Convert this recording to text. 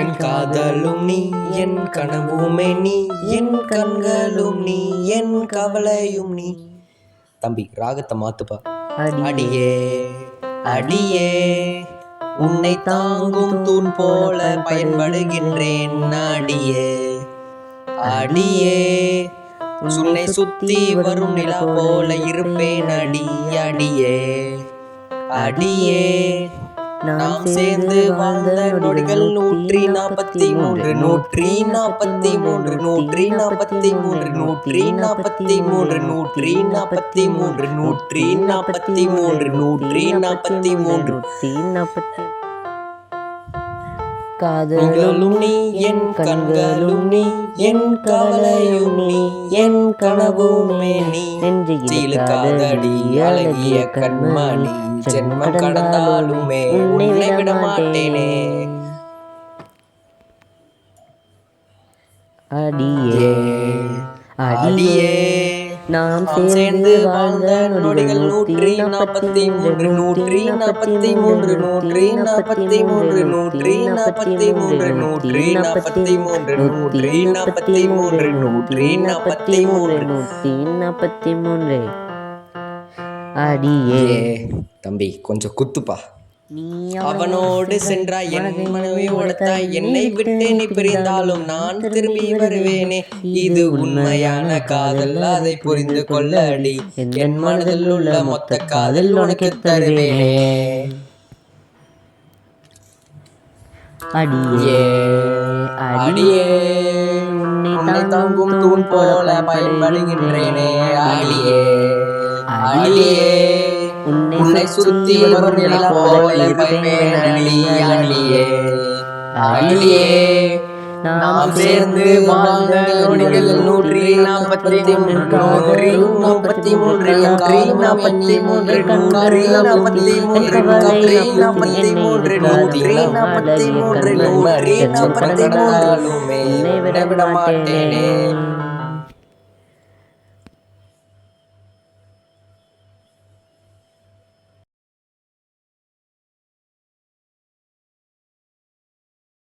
என் காதலும் நீ, என் கனவுமே நீ, என் கண்களும் நீ, என் கவலையும் நீ. தம்பி ராகத்தை மாத்துப்பா. அடியே அடியே உன்னை தாங்கும் தூண் போல பயன்படுகின்றேன். அடியே அடியே உன்னை சுத்தி வரும் நிலா போல இருப்பேன். அடி அடியே அடியே நாம் சேர்ந்து வாழ்ந்த நொடிகள் 143 143 143 143 143 143 காதலும் நீ, என் கண்களும் நீ, என் கவலையும் நீ, என் கனவுமே நீ. சீலுக்காதடி அழகிய கண்மணி, ஜென்மம் கடந்தாலுமே உன்னை விட மாட்டேனே. அடியே அடியே நாம் சேர்ந்து வாழ்ந்த நொடிகள் 143 143 143 143 அடியே. தம்பி கொஞ்சம் குத்துப்பா. அவனோடு சென்றாய், என் மனைவி உடைத்தாய், என்னை விட்டு நீ பிரிந்தாலும் நான் திரும்பி வருவேனே. இது உண்மையான காதல், அதை புரிந்து கொள்ளடி. என் மனதில் உள்ள மொத்த காதல் உனக்கு தருவேனே. அடியே அடியே உன்னை தாங்கும் தூண் போல பயன்படுகின்றேனே. அடியே அடியே உன்னை சுத்தி வரும் நிலா போல இருப்பேன். அடியே அடியே அடியே நாம் சேர்ந்து வாழ்ந்த நொடிகள் 143 விட மாட்டேனே.